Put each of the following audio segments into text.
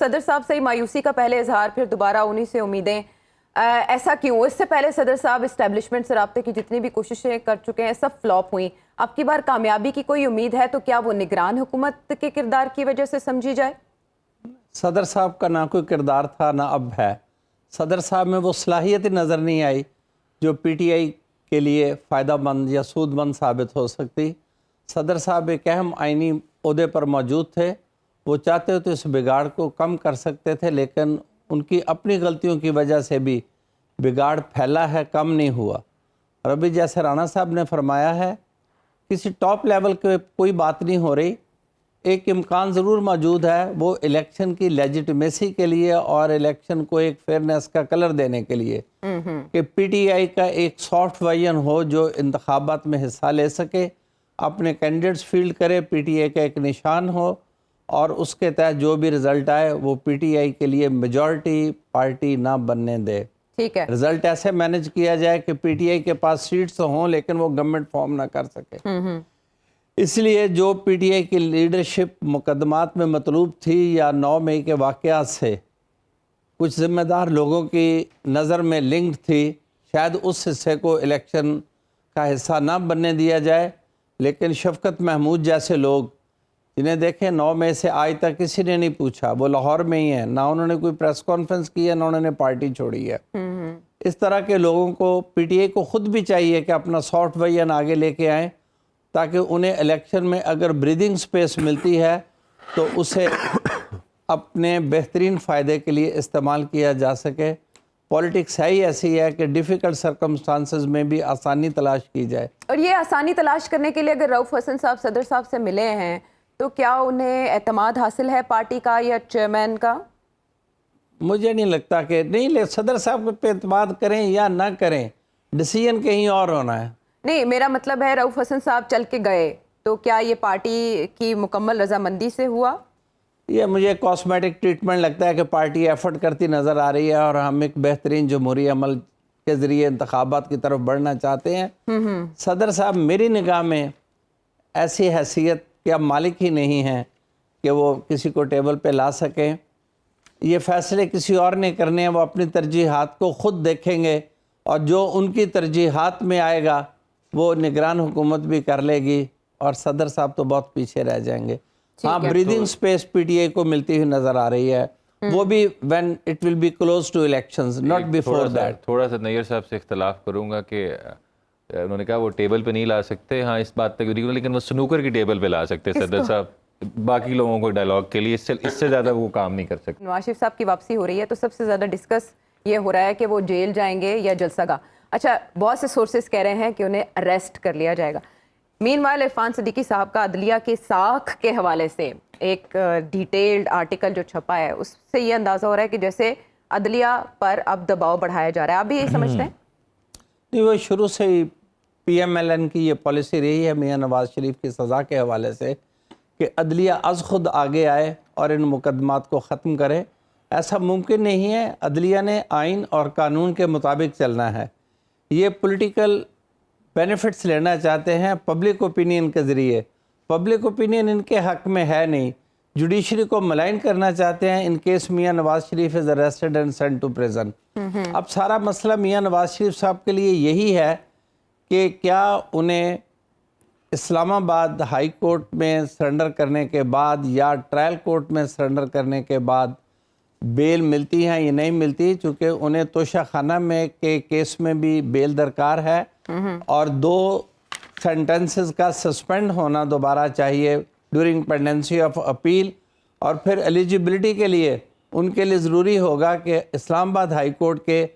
صدر صاحب سے مایوسی کا پہلے اظہار، پھر دوبارہ انہی سے امیدیں، ایسا کیوں؟ اس سے پہلے صدر صاحب اسٹیبلشمنٹ سے رابطے کی جتنی بھی کوششیں کر چکے ہیں سب فلاپ ہوئیں. اب کی بار کامیابی کی کوئی امید ہے تو کیا وہ نگران حکومت کے کردار کی وجہ سے سمجھی جائے؟ صدر صاحب کا نہ کوئی کردار تھا نہ اب ہے. صدر صاحب میں وہ صلاحیت نظر نہیں آئی جو پی ٹی آئی کے لیے فائدہ مند یا سود مند ثابت ہو سکتی. صدر صاحب ایک اہم آئینی عہدے پر موجود تھے، وہ چاہتے تو اس بگاڑ کو کم کر سکتے تھے، لیکن ان کی اپنی غلطیوں کی وجہ سے بھی بگاڑ پھیلا ہے، کم نہیں ہوا. اور ابھی جیسے رانا صاحب نے فرمایا ہے، کسی ٹاپ لیول کے کوئی بات نہیں ہو رہی. ایک امکان ضرور موجود ہے، وہ الیکشن کی لیجیٹمیسی کے لیے اور الیکشن کو ایک فیئرنیس کا کلر دینے کے لیے کہ پی ٹی آئی کا ایک سافٹ ورژن ہو جو انتخابات میں حصہ لے سکے، اپنے کینڈیڈیٹس فیلڈ کرے، پی ٹی آئی کا ایک نشان ہو اور اس کے تحت جو بھی رزلٹ آئے وہ پی ٹی آئی کے لیے میجورٹی پارٹی نہ بننے دے. ٹھیک ہے، رزلٹ ایسے مینج کیا جائے کہ پی ٹی آئی کے پاس سیٹس ہوں لیکن وہ گورنمنٹ فارم نہ کر سکے. اس لیے جو پی ٹی آئی کی لیڈرشپ مقدمات میں مطلوب تھی یا 9 مئی کے واقعات سے کچھ ذمہ دار لوگوں کی نظر میں لنکڈ تھی، شاید اس حصے کو الیکشن کا حصہ نہ بننے دیا جائے. لیکن شفقت محمود جیسے لوگ جنہیں دیکھیں 9 مئی سے آج تک کسی نے نہیں پوچھا، وہ لاہور میں ہی ہیں، نہ انہوں نے کوئی پریس کانفرنس کی ہے نہ انہوں نے پارٹی چھوڑی ہے. اس طرح کے لوگوں کو پی ٹی آئی کو خود بھی چاہیے کہ اپنا سافٹ ورژن آگے لے کے آئیں تاکہ انہیں الیکشن میں اگر بریدنگ سپیس ملتی ہے تو اسے اپنے بہترین فائدے کے لیے استعمال کیا جا سکے. پولیٹکس ہے ہی ایسی ہے کہ ڈیفیکلٹ سرکمسٹانسز میں بھی آسانی تلاش کی جائے. اور یہ آسانی تلاش کرنے کے لیے اگر رؤف حسن صاحب صدر صاحب سے ملے ہیں تو کیا انہیں اعتماد حاصل ہے پارٹی کا یا چیئرمین کا؟ مجھے نہیں لگتا کہ نہیں، صدر صاحب پہ اعتماد کریں یا نہ کریں، ڈیسیژن کہیں اور ہونا ہے. نہیں، میرا مطلب ہے رؤف حسن صاحب چل کے گئے تو کیا یہ پارٹی کی مکمل رضامندی سے ہوا؟ یہ مجھے کاسمیٹک ٹریٹمنٹ لگتا ہے کہ پارٹی ایفرٹ کرتی نظر آ رہی ہے اور ہم ایک بہترین جمہوری عمل کے ذریعے انتخابات کی طرف بڑھنا چاہتے ہیں. صدر صاحب میری نگاہ میں ایسی حیثیت کہ اب مالک ہی نہیں ہیں کہ وہ کسی کو ٹیبل پہ لا سکیں. یہ فیصلے کسی اور نے کرنے ہیں، وہ اپنی ترجیحات کو خود دیکھیں گے اور جو ان کی ترجیحات میں آئے گا وہ نگران حکومت بھی کر لے گی اور صدر صاحب تو بہت پیچھے رہ جائیں گے. ہاں، breathing space P T I کو ملتی ہوئی نظر آ رہی ہے، وہ بھی when it will be close to elections, not before that. تھوڑا سا نیئر صاحب سے اختلاف کروں گا کہ انہوں نے کہا وہ ٹیبل پہ نہیں لا سکتے، ہاں اس بات تک لیکن وہ سنوکر کی ٹیبل پہ لا سکتے صدر صاحب باقی لوگوں کو ڈائلاگ کے لیے، اس سے زیادہ وہ کام نہیں کر سکتے. نواز شریف صاحب کی واپسی ہو رہی ہے تو سب سے زیادہ ڈسکس یہ ہو رہا ہے کہ وہ جیل جائیں گے یا جلسہ گاہ. اچھا، بہت سے سورسز کہہ رہے ہیں کہ انہیں اریسٹ کر لیا جائے گا. مین وائل عرفان صدیقی صاحب کا عدلیہ کی ساکھ کے حوالے سے ایک ڈیٹیلڈ آرٹیکل جو چھپا ہے اس سے یہ اندازہ ہو رہا ہے کہ جیسے عدلیہ پر اب دباؤ بڑھایا جا رہا ہے. آپ بھی یہی سمجھتے ہیں؟ نہیں، وہ شروع سے ہی پی ایم ایل این کی یہ پالیسی رہی ہے میاں نواز شریف کی سزا کے حوالے سے کہ عدلیہ از خود آگے آئے اور ان مقدمات کو ختم کرے. ایسا ممکن نہیں ہے، عدلیہ نے آئین اور قانون کے مطابق چلنا ہے. یہ پولیٹیکل بینیفٹس لینا چاہتے ہیں پبلک اوپینین کے ذریعے، پبلک اوپینین ان کے حق میں ہے نہیں. جوڈیشری کو ملائن کرنا چاہتے ہیں in case Mian Nawaz Sharif is arrested and sent to prison. اب سارا مسئلہ میاں نواز شریف صاحب کے لیے یہی ہے کہ کیا انہیں اسلام آباد ہائی کورٹ میں سرنڈر کرنے کے بعد یا ٹرائل کورٹ میں سرنڈر کرنے کے بعد بیل ملتی ہے یا نہیں ملتی، چونکہ انہیں توشہ خانہ میں کے کیس میں بھی بیل درکار ہے اور 2 سینٹنسز کا سسپینڈ ہونا دوبارہ چاہیے ڈیورنگ پینڈنسی آف اپیل. اور پھر ایلیجیبلٹی کے لیے ان کے لیے ضروری ہوگا کہ اسلام آباد ہائی کورٹ کے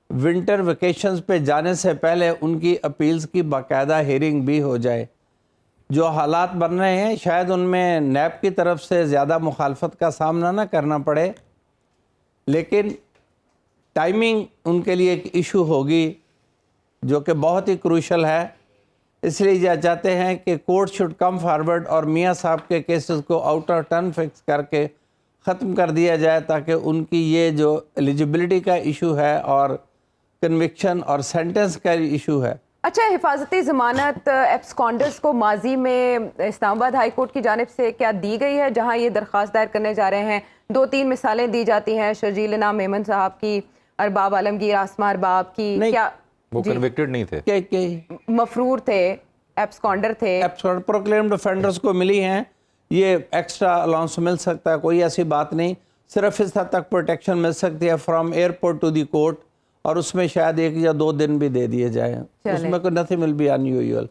ونٹر ویکیشنز پہ جانے سے پہلے ان کی اپیلز کی باقاعدہ ہیئرنگ بھی ہو جائے. جو حالات بن رہے ہیں شاید ان میں نیب کی طرف سے زیادہ مخالفت کا سامنا نہ کرنا پڑے، لیکن ٹائمنگ ان کے لیے ایک ایشو ہوگی جو کہ بہت ہی کروشل ہے. اس لیے یہ چاہتے ہیں کہ کورٹ شوڈ کم فارورڈ اور میاں صاحب کے کیسز کو آؤٹ آف ٹرن فکس کر کے ختم کر دیا جائے تاکہ ان کی یہ جو ایلیجیبلٹی کا ایشو ہے اور کنوکشن اور سینٹنس کا ایشو ہے. اچھا، حفاظتی ضمانت ایبسکانڈرز کو ماضی میں اسلام آباد ہائی کورٹ کی جانب سے کیا دی گئی ہے جہاں یہ درخواست دائر کرنے جا رہے ہیں 2-3 مثالیں دی جاتی ہیں شرجیل نام میمن صاحب کی, ارباب عالمگیر, آسماء ارباب کی, کیا وہ کنوکٹڈ نہیں تھے, کہ مفرور تھے, ایبسکانڈر تھے, پروکلیمڈ افینڈرز کو ملی ہیں یہ ایکسٹرا الاؤنس مل سکتا ہے, کوئی ایسی بات نہیں, صرف اس حد تک پروٹیکشن مل سکتی ہے from airport to the court, اور اس میں شاید 1 یا 2 دن بھی دے دیے جائیں, اس میں کوئی نتھنگ ول بی انیوژل.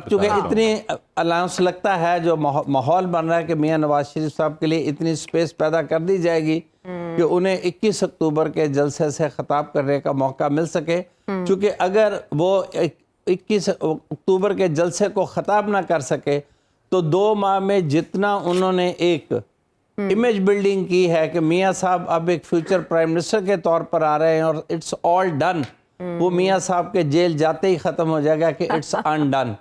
چونکہ اتنی الاؤنس لگتا ہے جو ماحول بن رہا ہے کہ میاں نواز شریف صاحب کے لیے اتنی سپیس پیدا کر دی جائے گی کہ انہیں 21 اکتوبر کے جلسے سے خطاب کرنے کا موقع مل سکے, چونکہ اگر وہ 21 اکتوبر کے جلسے کو خطاب نہ کر سکے تو 2 ماہ میں جتنا انہوں نے ایک امیج بلڈنگ کی ہے کہ میاں صاحب اب ایک فیوچر پرائم منسٹر کے طور پر آ رہے ہیں اور اٹس آل ڈن, وہ میاں صاحب کے جیل جاتے ہی ختم ہو جائے گا کہ اٹس ان ڈن.